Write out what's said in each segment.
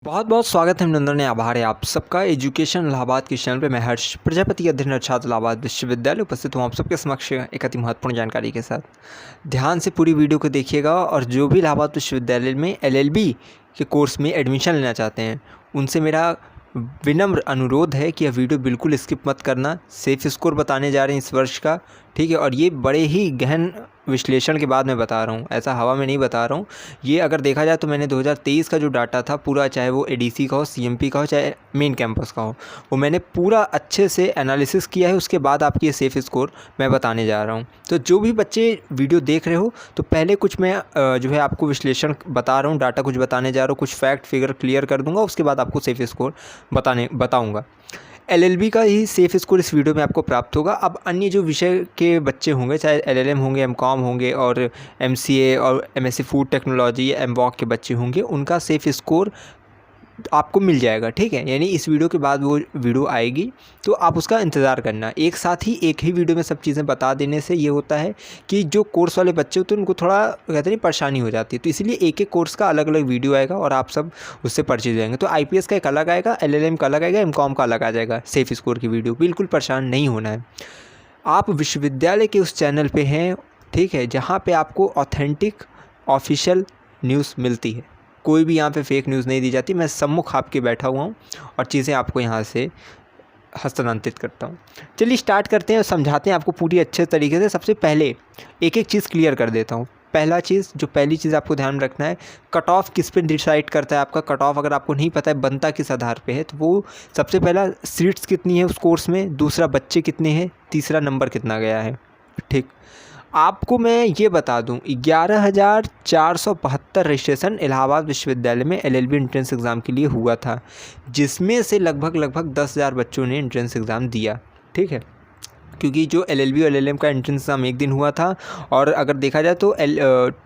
बहुत बहुत स्वागत है अभिनंदन आभार है आप सबका एजुकेशन इलाहाबाद के चैनल पे। मैं हर्ष प्रजापति अध्ययन छात्र इलाहाबाद विश्वविद्यालय उपस्थित हूँ आप सबके समक्ष एक अति महत्वपूर्ण जानकारी के साथ। ध्यान से पूरी वीडियो को देखिएगा और जो भी इलाहाबाद विश्वविद्यालय में एलएलबी के कोर्स में एडमिशन लेना चाहते हैं उनसे मेरा विनम्र अनुरोध है कि यह वीडियो बिल्कुल स्किप मत करना। सेफ स्कोर बताने जा रहे हैं इस वर्ष का, ठीक है। और ये बड़े ही गहन विश्लेषण के बाद मैं बता रहा हूँ, ऐसा हवा में नहीं बता रहा हूँ। ये अगर देखा जाए तो मैंने 2023 का जो डाटा था पूरा, चाहे वो एडीसी का हो, सीएमपी का हो, चाहे मेन कैंपस का हो, वो मैंने पूरा अच्छे से एनालिसिस किया है। उसके बाद आपकी ये सेफ स्कोर मैं बताने जा रहा हूँ। तो जो भी बच्चे वीडियो देख रहे हो तो पहले कुछ मैं जो है आपको विश्लेषण बता रहा हूँ, डाटा कुछ बताने जा रहा हूँ, कुछ फैक्ट फिगर क्लियर कर दूँगा, उसके बाद आपको सेफ स्कोर बताऊँगा। एलएलबी का ही सेफ स्कोर इस वीडियो में आपको प्राप्त होगा। अब अन्य जो विषय के बच्चे होंगे, चाहे एलएलएम होंगे, एमकॉम होंगे और एमसीए और एमएससी फूड टेक्नोलॉजी या एमवॉक के बच्चे होंगे, उनका सेफ स्कोर आपको मिल जाएगा, ठीक है। यानी इस वीडियो के बाद वो वीडियो आएगी तो आप उसका इंतज़ार करना। एक साथ ही एक ही वीडियो में सब चीज़ें बता देने से ये होता है कि जो कोर्स वाले बच्चे होते हैं उनको थोड़ा कहते हैं परेशानी हो जाती है। तो इसलिए एक एक कोर्स का अलग अलग वीडियो आएगा और आप सब उससे परिचित हो जाएंगे। तो आईपीएस का एक अलग आएगा, एलएलएम का अलग आएगा, एमकॉम का अलग आ जाएगा सेफ स्कोर की वीडियो। बिल्कुल परेशान नहीं होना है। आप विश्वविद्यालय के उस चैनल पर हैं, ठीक है, जहाँ पर आपको ऑथेंटिक ऑफिशियल न्यूज़ मिलती है। कोई भी यहाँ पे फेक न्यूज़ नहीं दी जाती। मैं सम्मुख आपके बैठा हुआ हूँ और चीज़ें आपको यहाँ से हस्तांतरित करता हूँ। चलिए स्टार्ट करते हैं और समझाते हैं आपको पूरी अच्छे तरीके से। सबसे पहले एक एक चीज़ क्लियर कर देता हूँ। पहली चीज़ आपको ध्यान रखना है, कट ऑफ किस पे डिसाइड करता है। आपका कट ऑफ अगर आपको नहीं पता है बनता किस आधार पे है, तो वो सबसे पहला सीट्स कितनी है उस कोर्स में, दूसरा बच्चे कितने हैं, तीसरा नंबर कितना गया है, ठीक। आपको मैं ये बता दूं, 11,472 रजिस्ट्रेशन इलाहाबाद विश्वविद्यालय में एलएलबी एंट्रेंस एग्ज़ाम के लिए हुआ था, जिसमें से लगभग 10,000 बच्चों ने एंट्रेंस एग्ज़ाम दिया, ठीक है। क्योंकि जो एलएलबी और एलएलएम का एंट्रेंस एग्ज़ाम एक दिन हुआ था और अगर देखा जाए तो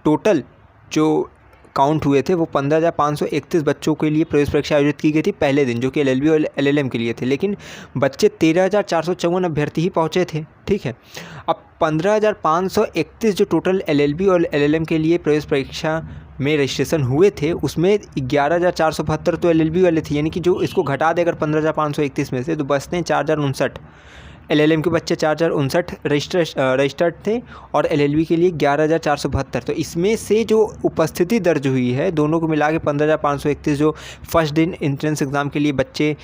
टोटल जो काउंट हुए थे वो 15,531 बच्चों के लिए प्रवेश परीक्षा आयोजित की गई थी पहले दिन, जो कि एलएलबी और एलएलएम के लिए थे। लेकिन बच्चे 13,454 अभ्यर्थी ही पहुँचे थे, ठीक है। अब 15,531 जो टोटल एलएलबी और एलएलएम के लिए प्रवेश परीक्षा में रजिस्ट्रेशन हुए थे, उसमें 11,472 तो एलएलबी वाले थे। यानी कि जो इसको घटा दे अगर 15,531 में से, तो बचते हैं 4,059। एलएलएम के बच्चे 4,059 रजिस्टर्ड थे और एलएलबी के लिए 11,472। तो इसमें से जो उपस्थिति दर्ज हुई है दोनों को मिला के 15,531 जो फर्स्ट दिन एंट्रेंस एग्ज़ाम के लिए बच्चे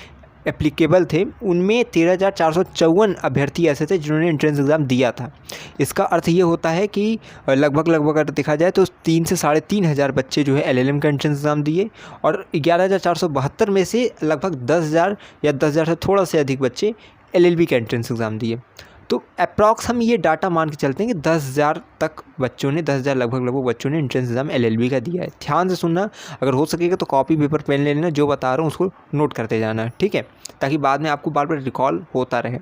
एप्लीकेबल थे, उनमें 13,454 अभ्यर्थी ऐसे थे जिन्होंने एंट्रेंस एग्ज़ाम दिया था। इसका अर्थ ये होता है कि लगभग अगर देखा जाए तो 3 से 3,500 बच्चे जो है एलएलएम का एंट्रेंस एग्ज़ाम दिए और 11,472 में से लगभग 10,000 या 10,000 से थोड़ा से अधिक बच्चे एलएलबी का एंट्रेंस एग्ज़ाम दिए। तो अप्रॉक्स हम ये डाटा मान के चलते हैं कि 10,000 तक बच्चों ने, 10,000 लगभग बच्चों ने एंट्रेंस एग्ज़ाम एलएलबी का दिया है। ध्यान से सुनना, अगर हो सकेगा तो कॉपी पेपर पेन ले लेना, जो बता रहा हूँ उसको नोट करते जाना, ठीक है, ताकि बाद में आपको बार बार रिकॉल होता रहे।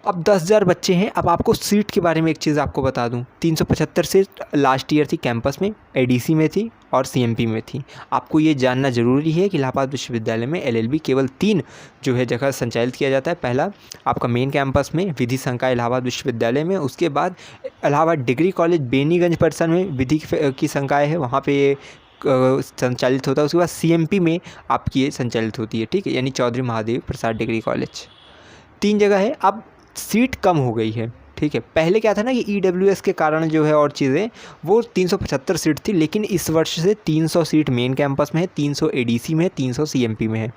अब 10,000 बच्चे हैं। अब आपको सीट के बारे में एक चीज़ आपको बता दूं, 375 सीट लास्ट ईयर थी कैंपस में, एडीसी में थी और सीएमपी में थी। आपको ये जानना ज़रूरी है कि इलाहाबाद विश्वविद्यालय में एलएलबी केवल 3 जो है जगह संचालित किया जाता है। पहला आपका मेन कैंपस में विधि संकाय इलाहाबाद विश्वविद्यालय में, उसके बाद इलाहाबाद डिग्री कॉलेज बेनीगंज परिसर में विधि की संकाय है, वहाँ पर ये संचालित होता है। उसके बाद सीएमपी में आपकी ये संचालित होती है, ठीक है, यानी चौधरी महादेव प्रसाद डिग्री कॉलेज। 3 जगह है। अब सीट कम हो गई है, ठीक है। पहले क्या था ना कि ईडब्ल्यूएस के कारण जो है और चीज़ें, वो 375 सीट थी, लेकिन इस वर्ष से 300 सीट मेन कैंपस में है, 300 एडीसी में है, 300 सीएमपी में है,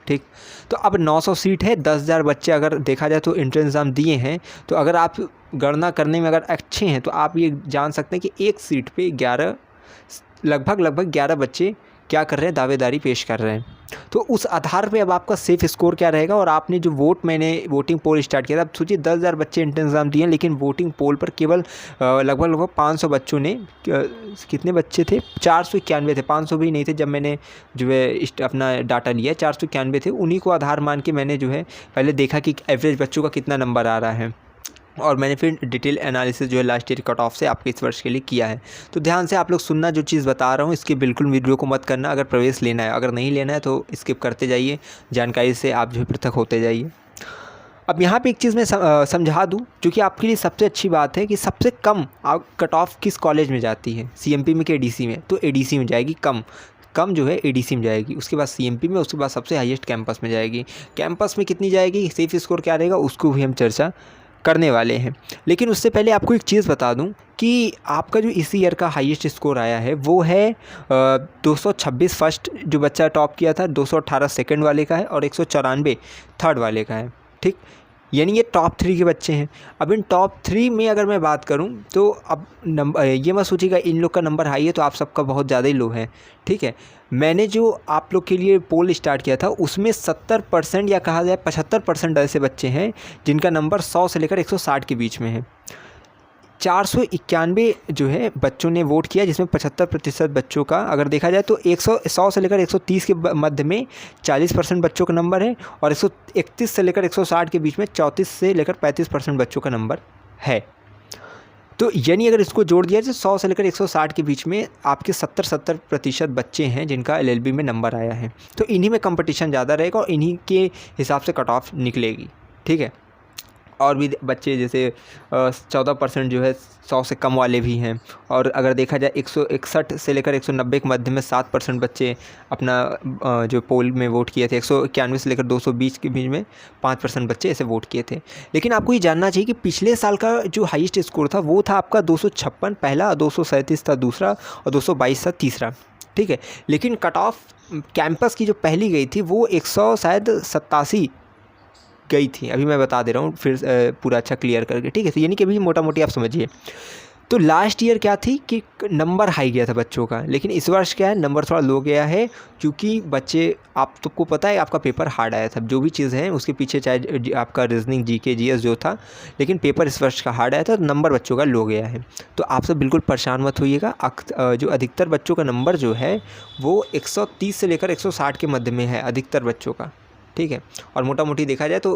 ठीक। तो अब 900 सीट है। 10,000 बच्चे अगर देखा जाए तो एंट्रेंस एग्ज़ाम दिए हैं, तो अगर आप गणना करने में अगर अच्छे हैं तो आप ये जान सकते हैं कि एक सीट पे लगभग 11 बच्चे क्या कर रहे हैं, दावेदारी पेश कर रहे हैं। तो उस आधार पे अब आपका सेफ स्कोर क्या रहेगा। और आपने जो मैंने वोटिंग पोल स्टार्ट किया था, अब सोचिए 10,000 बच्चे एंट्रेंस एग्ज़ाम दिए, लेकिन वोटिंग पोल पर केवल लगभग 500 बच्चों ने, कितने बच्चे थे, 491 थे, 500 भी नहीं थे जब मैंने जो है अपना डाटा लिया, 491 थे। उन्हीं को आधार मान के मैंने जो है पहले देखा कि एवरेज बच्चों का कितना नंबर आ रहा है, और मैंने फिर डिटेल एनालिसिस जो है लास्ट ईयर कट ऑफ से आपके इस वर्ष के लिए किया है। तो ध्यान से आप लोग सुनना, जो चीज़ बता रहा हूँ इसके बिल्कुल वीडियो को मत करना। अगर प्रवेश लेना है, अगर नहीं लेना है तो स्किप करते जाइए, जानकारी से आप जो है पृथक होते जाइए। अब यहाँ पे एक चीज़ मैं समझा दूँ जो कि आपके लिए सबसे अच्छी बात है कि सबसे कम कट ऑफ किस कॉलेज में जाती है, सीएमपी में कि एडीसी में। तो एडीसी में जाएगी कम। कम जो है एडीसी में जाएगी, उसके बाद सीएमपी में, उसके बाद सबसे हाईएस्ट कैंपस में जाएगी। कैंपस में कितनी जाएगी, सेफ स्कोर क्या रहेगा, उसको भी हम चर्चा करने वाले हैं। लेकिन उससे पहले आपको एक चीज़ बता दूं कि आपका जो इसी ईयर का हाईएस्ट स्कोर आया है वो है 226 फर्स्ट जो बच्चा टॉप किया था, 218 सेकंड वाले का है और 194 थर्ड वाले का है। ठीक, यानी ये टॉप 3 के बच्चे हैं। अब इन टॉप 3 में अगर मैं बात करूं तो अब नंबर ये मत सोचिएगा इन लोग का नंबर हाई है तो आप सबका बहुत ज़्यादा ही लो है। ठीक है, मैंने जो आप लोग के लिए पोल स्टार्ट किया था उसमें 70% या कहा जाए 75% ऐसे बच्चे हैं जिनका नंबर 100 से लेकर 160 के बीच में है। 491 जो है बच्चों ने वोट किया, जिसमें 75% बच्चों का अगर देखा जाए तो 100 से लेकर 130 के मध्य में 40% बच्चों का नंबर है और 131 से लेकर 160 के बीच में 34 से लेकर 35% बच्चों का नंबर है। तो यानी अगर इसको जोड़ दिया जाए 100 से लेकर 160 के बीच में आपके 70% बच्चे हैं जिनका एलएलबी में नंबर आया है। तो इन्हीं में कंपटीशन ज़्यादा रहेगा और इन्हीं के हिसाब से कट ऑफ निकलेगी। ठीक है, और भी बच्चे जैसे 14% जो है 100 से कम वाले भी हैं। और अगर देखा जाए 161 से लेकर 190 के मध्य में 7% बच्चे अपना जो पोल में वोट किए थे। 191 से लेकर 220 के बीच में 5% बच्चे ऐसे वोट किए थे। लेकिन आपको ये जानना चाहिए कि पिछले साल का जो हाईएस्ट स्कोर था वो था आपका 256 पहला, 237 था दूसरा और 222 था तीसरा। ठीक है, लेकिन कट ऑफ कैंपस की जो पहली गई थी वो 187 गई थी। अभी मैं बता दे रहा हूँ फिर पूरा अच्छा क्लियर करके। ठीक है, तो यानी कि अभी मोटा मोटी आप समझिए। तो लास्ट ईयर क्या थी कि नंबर हाई गया था बच्चों का, लेकिन इस वर्ष क्या है नंबर थोड़ा लो गया है क्योंकि बच्चे, आप सबको पता है आपका पेपर हार्ड आया था। जो भी चीज़ है उसके पीछे चाहे आपका रीजनिंग, जीके, जीएस जो था, लेकिन पेपर इस वर्ष का हार्ड आया था तो नंबर बच्चों का लो गया है। तो आप सब बिल्कुल परेशान मत होइएगा। जो अधिकतर बच्चों का नंबर जो है वो 130 से लेकर 160 के मध्य में है अधिकतर बच्चों का। ठीक है, और मोटा मोटी देखा जाए तो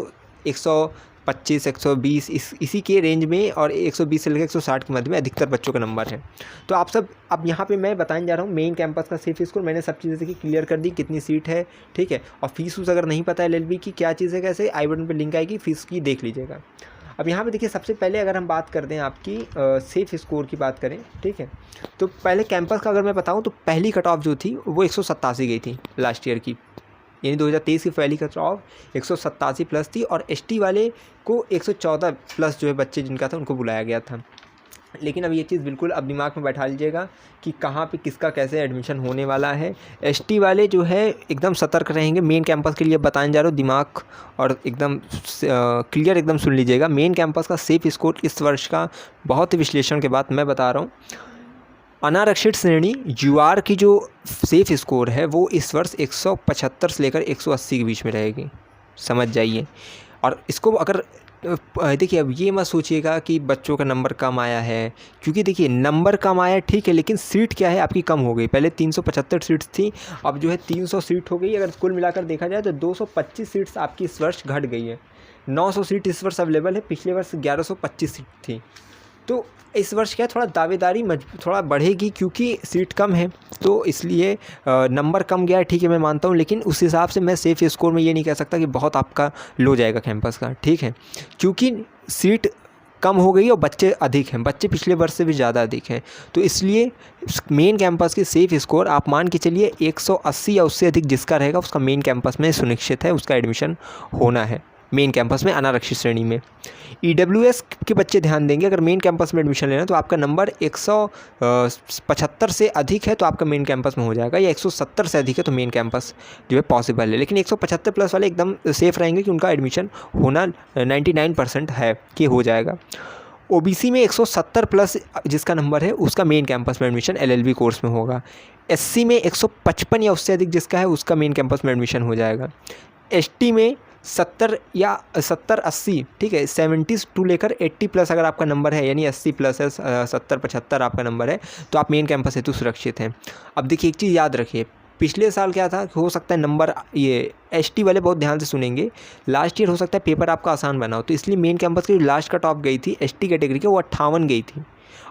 125, 120 इसी के रेंज में और 120 से लेकर 160 के मध्य में अधिकतर बच्चों का नंबर है। तो आप सब अब यहाँ पे मैं बताने जा रहा हूँ मेन कैंपस का सेफ स्कोर। मैंने सब चीज़ें देखी, क्लियर कर दी कितनी सीट है। ठीक है, और फीस अगर नहीं पता है एलएलबी की क्या चीज़ है कैसे, आई बटन पर लिंक आएगी, फीस की देख लीजिएगा। अब यहाँ पे देखिए सबसे पहले अगर हम बात करते हैं आपकी सेफ स्कोर की बात करें। ठीक है, तो पहले कैंपस का अगर मैं बताऊँ तो पहली कट ऑफ जो थी वो 187 गई थी लास्ट ईयर की, यानी 2023 की पहली कट ऑफ 187 प्लस थी और एसटी वाले को 114 प्लस जो है बच्चे जिनका था उनको बुलाया गया था। लेकिन अब ये चीज़ बिल्कुल अब दिमाग में बैठा लीजिएगा कि कहाँ पे किसका कैसे एडमिशन होने वाला है। एसटी वाले जो है एकदम सतर्क रहेंगे। मेन कैंपस के लिए बताने जा रहा हूँ, दिमाग और एकदम क्लियर एकदम सुन लीजिएगा। मेन कैंपस का सेफ स्कोर इस वर्ष का बहुत ही विश्लेषण के बाद मैं बता रहा हूँ। अनारक्षित श्रेणी यूआर की जो सेफ स्कोर है वो इस वर्ष 175 से लेकर 180 के बीच में रहेगी, समझ जाइए। और इसको अगर देखिए अब ये मत सोचिएगा कि बच्चों का नंबर कम आया है, क्योंकि देखिए नंबर कम आया ठीक है, लेकिन सीट क्या है आपकी कम हो गई। पहले 375 सीट्स थी, अब जो है 300 सीट हो गई। अगर कुल मिलाकर देखा जाए तो 225 सीट्स आपकी इस वर्ष घट गई है। 900 सीट इस वर्ष अवेलेबल है, पिछले वर्ष 1125 सीट थी। तो इस वर्ष क्या है थोड़ा दावेदारी थोड़ा बढ़ेगी क्योंकि सीट कम है, तो इसलिए नंबर कम गया है। ठीक है, मैं मानता हूँ, लेकिन उस हिसाब से मैं सेफ स्कोर में ये नहीं कह सकता कि बहुत आपका लो जाएगा कैंपस का। ठीक है, क्योंकि सीट कम हो गई और बच्चे अधिक हैं, बच्चे पिछले वर्ष से भी ज़्यादा अधिक हैं। तो इसलिए मेन कैंपस की सेफ स्कोर आप मान के चलिए 180 या उससे अधिक जिसका रहेगा उसका मेन कैंपस में सुनिश्चित है, उसका एडमिशन होना है मेन कैंपस में अनारक्षित श्रेणी में। ईडब्ल्यूएस के बच्चे ध्यान देंगे, अगर मेन कैंपस में एडमिशन लेना तो आपका नंबर 175 से अधिक है तो आपका मेन कैंपस में हो जाएगा, या 170 से अधिक है तो मेन कैंपस जो है पॉसिबल है। लेकिन 175 प्लस वाले एकदम सेफ़ रहेंगे कि उनका एडमिशन होना 99% है कि हो जाएगा। ओबीसी में 170 प्लस जिसका नंबर है उसका मेन कैंपस में एडमिशन एलएलबी कोर्स में होगा। एससी में 155 या उससे अधिक जिसका है उसका मेन कैंपस में एडमिशन हो जाएगा। एसटी में 70 या 70-80, ठीक है, 70 टू लेकर 80 प्लस अगर आपका नंबर है, यानी 80 प्लस है, 70-75 आपका नंबर है, तो आप मेन कैंपस हेतु सुरक्षित हैं। अब देखिए एक चीज़ याद रखिए, पिछले साल क्या था, हो सकता है नंबर, ये एसटी वाले बहुत ध्यान से सुनेंगे, लास्ट ईयर हो सकता है पेपर आपका आसान बना हो, तो इसलिए मेन कैंपस की लास्ट कट ऑफ गई थी एसटी कैटेगरी के, वो 58 गई थी।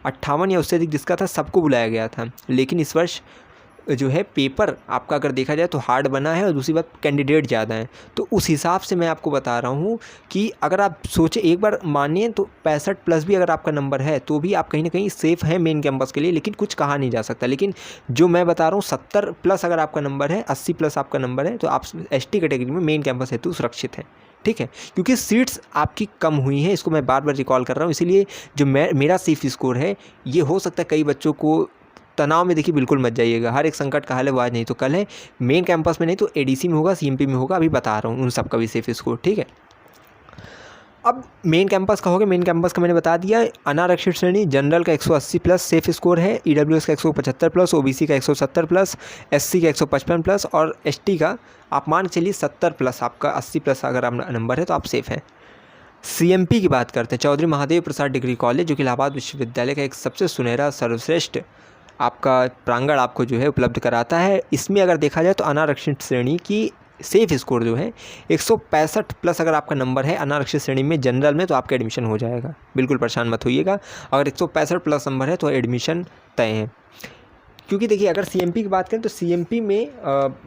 58 या उससे अधिक जिसका था सबको बुलाया गया था। लेकिन इस वर्ष जो है पेपर आपका अगर देखा जाए तो हार्ड बना है और दूसरी बात कैंडिडेट ज़्यादा हैं। तो उस हिसाब से मैं आपको बता रहा हूँ कि अगर आप सोचें, एक बार मानिए तो 65+ भी अगर आपका नंबर है तो भी आप कहीं ना कहीं सेफ़ हैं मेन कैंपस के लिए, लेकिन कुछ कहा नहीं जा सकता। लेकिन जो मैं बता रहा हूँ 70+ अगर आपका नंबर है, 80+ आपका नंबर है, तो आप ST कैटेगरी में मेन कैंपस हेतु सुरक्षित हैं। ठीक है, क्योंकि सीट्स आपकी कम हुई हैं, इसको मैं बार बार रिकॉल कर रहा हूँ। इसीलिए जो मेरा सेफ स्कोर है, ये हो सकता है कई बच्चों को तनाव में, देखिए बिल्कुल मत जाइएगा। हर एक संकट का हल है, वो आज नहीं तो कल है। मेन कैंपस में नहीं तो ADC में होगा, CMP में होगा, अभी बता रहा हूँ उन सब का भी सेफ स्कोर। ठीक है, अब मेन कैंपस का हो गया। मेन कैंपस का मैंने बता दिया। अनारक्षित श्रेणी जनरल का 180+ सेफ स्कोर है, EWS का 175+, OBC का 170+, SC का 155+ और ST का आप मान के चलिए 70+, आपका 80+ अगर आप नंबर है तो आप सेफ़ हैं। CMP की बात करते हैं, चौधरी महादेव प्रसाद डिग्री कॉलेज, जो कि इलाहाबाद विश्वविद्यालय का एक सबसे सुनहरा सर्वश्रेष्ठ आपका प्रांगण आपको जो है उपलब्ध कराता है। इसमें अगर देखा जाए तो अनारक्षित श्रेणी की सेफ स्कोर जो है 165+ अगर आपका नंबर है अनारक्षित श्रेणी में जनरल में, तो आपका एडमिशन हो जाएगा। बिल्कुल परेशान मत होइएगा, अगर 165+ नंबर है तो एडमिशन तय है। क्योंकि देखिए अगर CMP की बात करें तो CMP में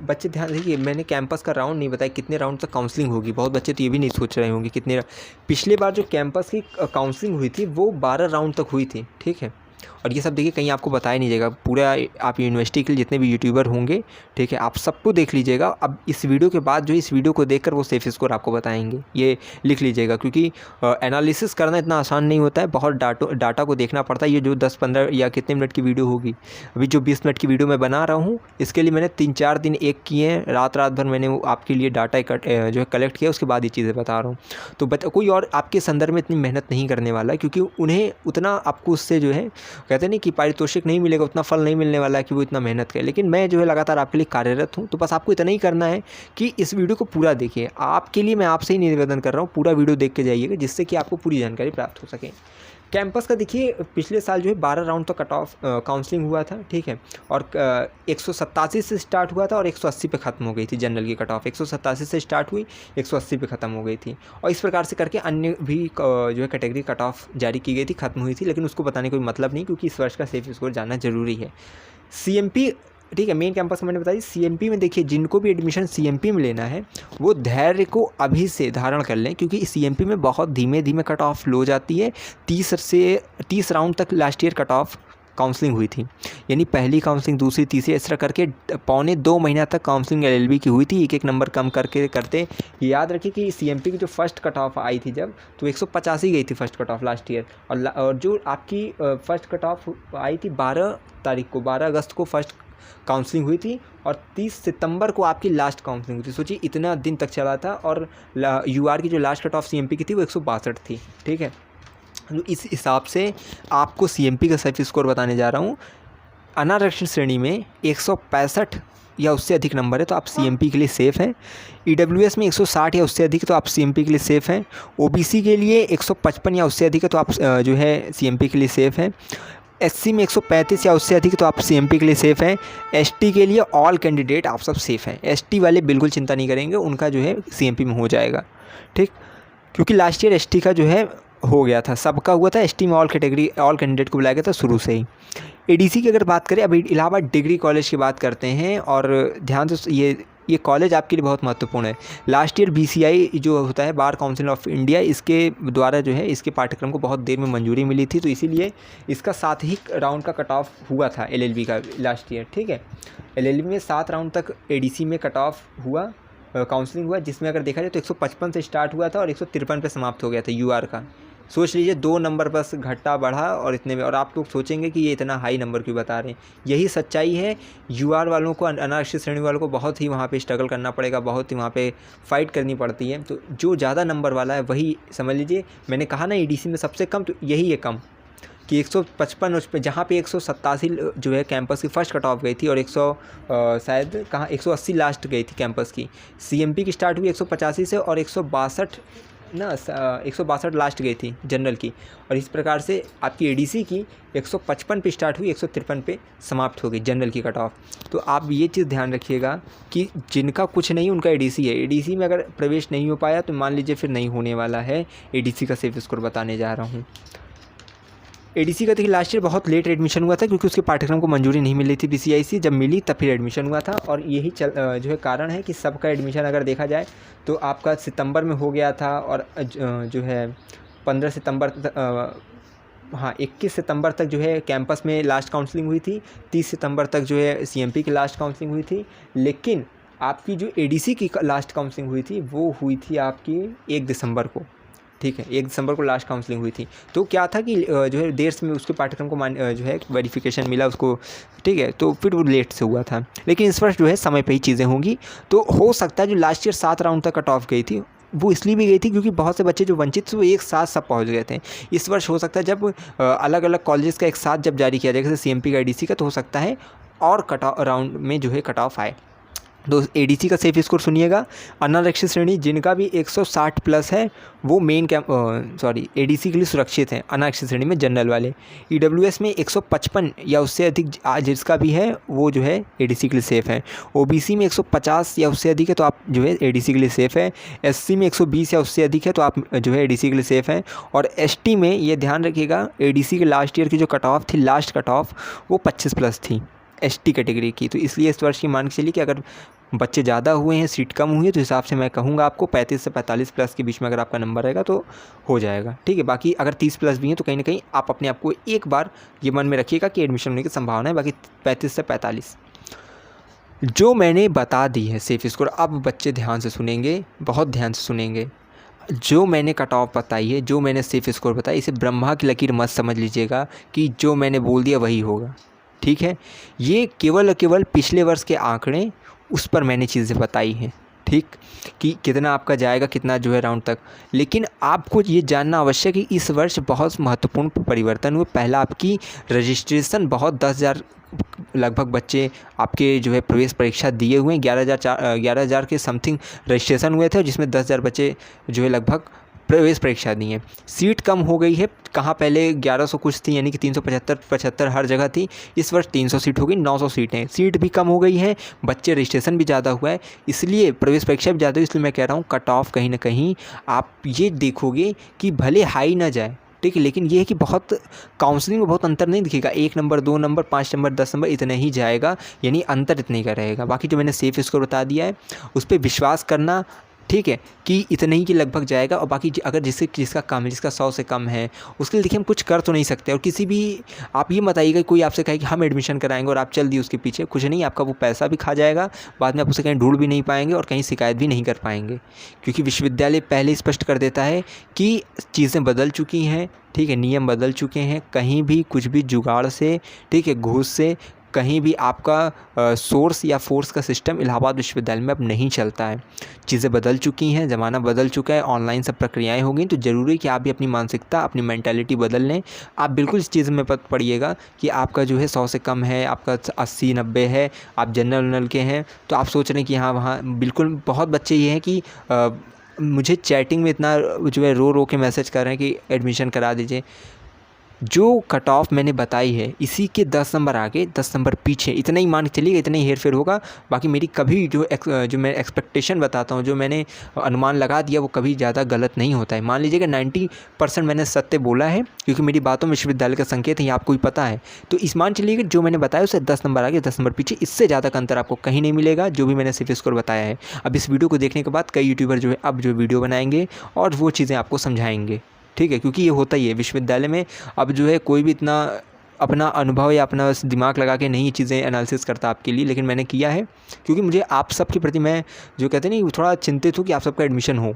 बच्चे ध्यान देखिए, मैंने कैंपस का राउंड नहीं बताया कितने राउंड तक काउंसलिंग होगी। बहुत बच्चे तो ये भी नहीं सोच रहे होंगे कितने। पिछले बार जो कैंपस की काउंसलिंग हुई थी वो 12 राउंड तक हुई थी। ठीक है, और ये सब देखिए कहीं आपको बताया नहीं जाएगा। पूरा आप यूनिवर्सिटी के जितने भी यूट्यूबर होंगे, ठीक है, आप सबको देख लीजिएगा। अब इस वीडियो के बाद जो इस वीडियो को देखकर वो सेफ स्कोर आपको बताएंगे, ये लिख लीजिएगा। क्योंकि एनालिसिस करना इतना आसान नहीं होता है, बहुत डाटा को देखना पड़ता है। ये जो 10-15 या कितने मिनट की वीडियो होगी, अभी जो 20 मिनट की वीडियो मैं बना रहा हूँ, इसके लिए मैंने 3-4 दिन एक किए हैं, रात भर मैंने वो आपके लिए डाटा जो है कलेक्ट किया, उसके बाद ये चीज़ें बता रहा हूँ। तो कोई और आपके संदर्भ में इतनी मेहनत नहीं करने वाला, क्योंकि उन्हें उतना आपको उससे जो है कहते नहीं कि पारितोषिक नहीं मिलेगा, उतना फल नहीं मिलने वाला है कि वो इतना मेहनत करे। लेकिन मैं जो है लगातार आपके लिए कार्यरत हूँ। तो बस आपको इतना ही करना है कि इस वीडियो को पूरा देखिए। आपके लिए मैं आपसे ही निवेदन कर रहा हूँ, पूरा वीडियो देख के जाइएगा, जिससे कि आपको पूरी जानकारी प्राप्त हो सके। कैंपस का देखिए पिछले साल जो है 12 राउंड तक कट ऑफ काउंसलिंग हुआ था। ठीक है, और 187 से स्टार्ट हुआ था और 180 पे ख़त्म हो गई थी। जनरल की कट ऑफ 187 से स्टार्ट हुई, 180 पे ख़त्म हो गई थी। और इस प्रकार से करके अन्य भी जो है कैटेगरी कट ऑफ जारी की गई थी, ख़त्म हुई थी। लेकिन उसको बताने कोई मतलब नहीं, क्योंकि इस वर्ष का सेफ स्कोर जानना ज़रूरी है। CMP, ठीक है, मेन कैंपस का मैंने बताया। CMP में देखिए जिनको भी एडमिशन CMP में लेना है वो धैर्य को अभी से धारण कर लें, क्योंकि CMP में बहुत धीमे धीमे कट ऑफ लो जाती है। 30 राउंड तक last year cut off counselling हुई थी, यानी पहली काउंसलिंग, दूसरी, तीसरी, इस तरह करके 1.25 महीना तक काउंसलिंग LLB की हुई थी, एक नंबर कम करते। याद रखिए कि CMP की जो फर्स्ट कट ऑफ आई थी जब, तो 185 गई थी first cut off last year. और जो आपकी फर्स्ट कट ऑफ आई थी 12 अगस्त को फर्स्ट काउंसलिंग हुई थी, और 30 सितंबर को आपकी लास्ट काउंसलिंग हुई थी। सोचिए इतना दिन तक चला था। और UR की जो लास्ट कट ऑफ CMP की थी वो 162 थी। ठीक है, तो इस हिसाब से आपको CMP का सेफ स्कोर बताने जा रहा हूँ। अनारक्षित श्रेणी में 165 या उससे अधिक नंबर है तो आप CMP के लिए सेफ़ हैं। EWS में 160 या उससे अधिक तो आप CMP के लिए सेफ़ हैं। OBC के लिए 155 या उससे अधिक है तो आप जो है CMP के लिए सेफ़ हैं। SC में 135 या उससे अधिक तो आप CMP के लिए सेफ़ हैं। ST के लिए ऑल कैंडिडेट आप सब सेफ़ हैं। ST वाले बिल्कुल चिंता नहीं करेंगे, उनका जो है CMP में हो जाएगा। ठीक, क्योंकि लास्ट ईयर ST का जो है हो गया था, सबका हुआ था। ST में ऑल कैंडिडेट को बुलाया गया था शुरू से ही। ADC की अगर बात करें, अभी इलाहाबाद डिग्री कॉलेज की बात करते हैं, और ध्यान से ये कॉलेज आपके लिए बहुत महत्वपूर्ण है। लास्ट ईयर BCI जो होता है, बार काउंसिल ऑफ इंडिया, इसके द्वारा जो है इसके पाठ्यक्रम को बहुत देर में मंजूरी मिली थी, तो इसीलिए इसका 7 ही राउंड का कट ऑफ हुआ था LLB का लास्ट ईयर। ठीक है, LLB में 7 राउंड तक ADC में कट ऑफ हुआ, काउंसलिंग हुआ, जिसमें अगर देखा जाए तो 155 से स्टार्ट हुआ था और 153 पे समाप्त हो गया था UR का। सोच लीजिए 2 नंबर बस घटा बढ़ा और इतने में। और आप लोग सोचेंगे कि ये इतना हाई नंबर क्यों बता रहे हैं। यही सच्चाई है। UR वालों को, अनारक्षित श्रेणी वालों को बहुत ही वहाँ पे स्ट्रगल करना पड़ेगा, बहुत ही वहाँ पे फाइट करनी पड़ती है। तो जो ज़्यादा नंबर वाला है वही समझ लीजिए, मैंने कहा ना EDC में सबसे कम, तो यही है कम कि 155 उस पर, जहाँ पे 187 जो है कैंपस की फ़र्स्ट कट ऑफ गई थी, और 180 लास्ट गई थी कैंपस की। CMP की स्टार्ट हुई 185 से, और 162 लास्ट गई थी जनरल की। और इस प्रकार से आपकी ADC की 155 पे स्टार्ट हुई, 153 पे समाप्त हो गई जनरल की कट ऑफ। तो आप ये चीज़ ध्यान रखिएगा कि जिनका कुछ नहीं उनका ADC है। ADC में अगर प्रवेश नहीं हो पाया तो मान लीजिए फिर नहीं होने वाला है। ADC का सेफ स्कोर बताने जा रहा हूँ। एडीसी का देखिए लास्ट ईयर बहुत लेट एडमिशन हुआ था क्योंकि उसके पाठ्यक्रम को मंजूरी नहीं मिल रही थी बीसीआईसी, जब मिली तब फिर एडमिशन हुआ था। और यही जो है कारण है कि सबका एडमिशन अगर देखा जाए तो आपका सितंबर में हो गया था और जो है 15 सितंबर हाँ 21 सितंबर तक जो है कैंपस में लास्ट काउंसलिंग हुई थी, 30 सितंबर तक जो है सीएमपी की लास्ट काउंसलिंग हुई थी। लेकिन आपकी जो एडीसी की लास्ट काउंसलिंग हुई थी वो हुई थी आपकी 1 दिसंबर को, ठीक है, 1 दिसंबर को लास्ट काउंसलिंग हुई थी। तो क्या था कि जो है देर से में उसके पाठ्यक्रम को जो है वेरिफिकेशन मिला उसको, ठीक है, तो फिर वो लेट से हुआ था। लेकिन इस वर्ष जो है समय पे ही चीज़ें होंगी। तो हो सकता है जो लास्ट ईयर 7 राउंड तक कट ऑफ गई थी वो इसलिए भी गई थी क्योंकि बहुत से बच्चे जो वंचित थे वो एक साथ सब पहुंच गए थे। इस वर्ष हो सकता है जब अलग अलग कॉलेजेस का एक साथ जब जारी किया जाएगा जैसे सीएमपी का एडीसी का, तो हो सकता है और कट ऑफ राउंड में जो है कट ऑफ आए। तो एडीसी का सेफ स्कोर सुनिएगा, अनारक्षित श्रेणी जिनका भी 160 प्लस है वो मेन एडीसी के लिए सुरक्षित हैं, अनारक्षित श्रेणी में जनरल वाले। ईडब्ल्यूएस में 155 या उससे अधिक जिसका भी है वो जो है एडीसी के लिए सेफ़ है। ओबीसी में 150 या उससे अधिक है तो आप जो है एडीसी के लिए सेफ़ है। एससी में 120 या उससे अधिक है तो आप जो है एडीसी के लिए सेफ़ हैं। और एसटी में ये ध्यान रखिएगा एडीसी के लास्ट ईयर की जो कट ऑफ थी, लास्ट कट ऑफ वो 25 प्लस थी एसटी कैटेगरी की। तो इसलिए इस वर्ष की मान के चलिए कि अगर बच्चे ज़्यादा हुए हैं, सीट कम हुई है, तो हिसाब से मैं कहूँगा आपको 35 से 45 प्लस के बीच में अगर आपका नंबर रहेगा तो हो जाएगा, ठीक है। बाकी अगर 30 प्लस भी हैं तो कहीं ना कहीं आप अपने आप को एक बार ये मन में रखिएगा कि एडमिशन होने की संभावना है। बाकी 35 से 45 जो मैंने बता दी है सेफ स्कोर, अब बच्चे ध्यान से सुनेंगे, बहुत ध्यान से सुनेंगे। जो मैंने कट ऑफ बताई है, जो मैंने सेफ स्कोर बताई, इसे ब्रह्मा की लकीर मत समझ लीजिएगा कि जो मैंने बोल दिया वही होगा, ठीक है। ये केवल पिछले वर्ष के आंकड़े, उस पर मैंने चीज़ें बताई हैं, ठीक, कि कितना आपका जाएगा, कितना जो है राउंड तक। लेकिन आपको ये जानना आवश्यक है कि इस वर्ष बहुत महत्वपूर्ण परिवर्तन हुए। पहला आपकी रजिस्ट्रेशन बहुत 10,000 लगभग बच्चे आपके जो है प्रवेश परीक्षा दिए हुए हैं। 11,000 के समथिंग रजिस्ट्रेशन हुए थे जिसमें 10,000 बच्चे जो है लगभग प्रवेश परीक्षा दी हैं। सीट कम हो गई है, कहाँ पहले 1100 कुछ थी यानी कि 375 हर जगह थी, इस वर्ष 300 सीट हो गई, 900 सीटें। सीट भी कम हो गई है, बच्चे रजिस्ट्रेशन भी ज़्यादा हुआ है, इसलिए प्रवेश परीक्षा भी ज़्यादा हुई। इसलिए मैं कह रहा हूँ कट ऑफ कहीं ना कहीं आप ये देखोगे कि भले हाई ना जाए, ठीक है, लेकिन ये है कि बहुत काउंसलिंग में बहुत अंतर नहीं दिखेगा। 1 नंबर, 2 नंबर, 5 नंबर, 10 नंबर इतना ही जाएगा, यानी अंतर इतने का रहेगा। बाकी जो मैंने सेफ स्कोर बता दिया है उस पर विश्वास करना, ठीक है, कि इतने ही के लगभग जाएगा। और बाकी अगर जिसका कम है, जिसका 100 से कम है, उसके लिए देखिए हम कुछ कर तो नहीं सकते। और किसी भी आप ये मत आइएगा कोई आपसे कहे कि हम एडमिशन कराएंगे और आप चल दिए उसके पीछे, कुछ नहीं, आपका वो पैसा भी खा जाएगा, बाद में आप उसे कहीं ढूंढ भी नहीं पाएंगे और कहीं शिकायत भी नहीं कर पाएंगे। क्योंकि विश्वविद्यालय पहले ही स्पष्ट कर देता है कि चीज़ें बदल चुकी हैं, ठीक है, नियम बदल चुके हैं, कहीं भी कुछ भी जुगाड़ से, ठीक है, घूस से कहीं भी आपका सोर्स या फोर्स का सिस्टम इलाहाबाद विश्वविद्यालय में अब नहीं चलता है। चीज़ें बदल चुकी हैं, ज़माना बदल चुका है, ऑनलाइन सब प्रक्रियाएं हो गई। तो ज़रूरी है कि आप भी अपनी मानसिकता, अपनी मेंटालिटी बदल लें। आप बिल्कुल इस चीज़ में पड़िएगा कि आपका जो है 100 से कम है, आपका 80-90 है, आप जनरल के हैं, तो आप सोच रहे हैं कि हाँ वहाँ बिल्कुल। बहुत बच्चे ये हैं कि मुझे चैटिंग में इतना जो है रो के मैसेज कर रहे हैं कि एडमिशन करा दीजिए। जो कट ऑफ मैंने बताई है इसी के 10 नंबर आगे, 10 नंबर पीछे, इतना ही मान के चलिएगा, इतना ही हेर फेर होगा। बाकी मेरी कभी जो मैं एक्सपेक्टेशन बताता हूँ, जो मैंने अनुमान लगा दिया, वो कभी ज़्यादा गलत नहीं होता है। मान लीजिएगा 90% मैंने सत्य बोला है, क्योंकि मेरी बातों में विश्वविद्यालय का संकेत है, ये आपको भी पता है। तो इस मान चलिएगा जो मैंने बताया उसे 10 नंबर आगे, 10 नंबर पीछे, इससे ज़्यादा का अंतर आपको कहीं नहीं मिलेगा जो भी मैंने सिर्फ स्कोर बताया है। अब इस वीडियो को देखने के बाद कई यूट्यूबर जो है अब जो वीडियो बनाएंगे और वो चीज़ें आपको समझाएंगे, ठीक है, क्योंकि ये होता ही है विश्वविद्यालय में। अब जो है कोई भी इतना अपना अनुभव या अपना दिमाग लगा के नहीं चीज़ें एनालिसिस करता आपके लिए, लेकिन मैंने किया है क्योंकि मुझे आप सब के प्रति मैं जो कहते हैं नहीं थोड़ा चिंतित हूँ कि आप सबका एडमिशन हो,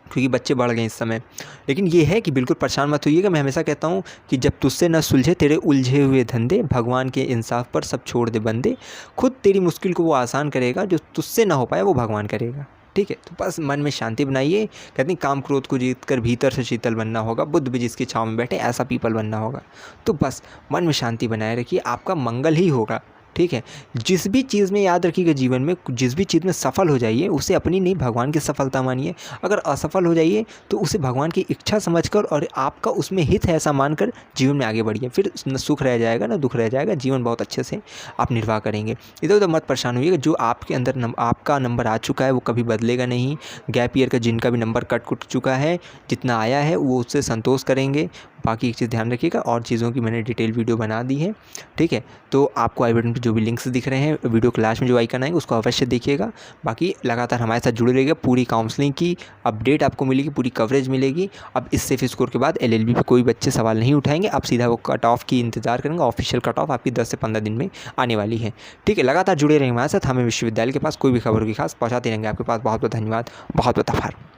क्योंकि बच्चे बढ़ गए इस समय। लेकिन ये है कि बिल्कुल परेशान मत होइएगा। मैं हमेशा कहता हूँ कि जब तुझसे न सुलझे तेरे उलझे हुए धंधे, भगवान के इंसाफ पर सब छोड़ दे बंदे, खुद तेरी मुश्किल को वो आसान करेगा, जो तुझसे ना हो पाए वो भगवान करेगा, ठीक है। तो बस मन में शांति बनाइए। कहते हैं काम क्रोध को जीत कर भीतर से शीतल बनना होगा, बुद्ध भी जिसकी छाँव में बैठे ऐसा पीपल बनना होगा। तो बस मन में शांति बनाए रखिए, आपका मंगल ही होगा, ठीक है। जिस भी चीज़ में याद रखिएगा, जीवन में जिस भी चीज़ में सफल हो जाइए उसे अपनी नहीं भगवान की सफलता मानिए। अगर असफल हो जाइए तो उसे भगवान की इच्छा समझकर और आपका उसमें हित है ऐसा मानकर जीवन में आगे बढ़िए। फिर न सुख रह जाएगा ना दुख रह जाएगा, जीवन बहुत अच्छे से आप निर्वाह करेंगे। इधर उधर मत परेशान होइएगा। जो आपके अंदर आपका नंबर आ चुका है वो कभी बदलेगा नहीं। गैप ईयर का जिनका भी नंबर कट चुका है, जितना आया है वो उससे संतोष करेंगे। बाकी एक चीज़ ध्यान रखिएगा, और चीज़ों की मैंने डिटेल वीडियो बना दी है, ठीक है। तो आपको आई बटन पर जो भी लिंक्स दिख रहे हैं, वीडियो क्लास में जो आइकन आएंगे उसको अवश्य देखिएगा। बाकी लगातार हमारे साथ जुड़े रहिएगा, पूरी काउंसलिंग की अपडेट आपको मिलेगी, पूरी कवरेज मिलेगी। अब इस सेफ स्कोर के बाद LLB पे कोई बच्चे सवाल नहीं उठाएंगे, आप सीधा वो कट ऑफ की इंतजार करेंगे। ऑफिशियल कट ऑफ आपकी 10 से 15 दिन में आने वाली है, ठीक है। लगातार जुड़े रहेंगे हमारे साथ, हमें विश्वविद्यालय के पास कोई भी खबर की खास पहुँचाते रहेंगे आपके पास। बहुत बहुत धन्यवाद, बहुत बहुत आभार।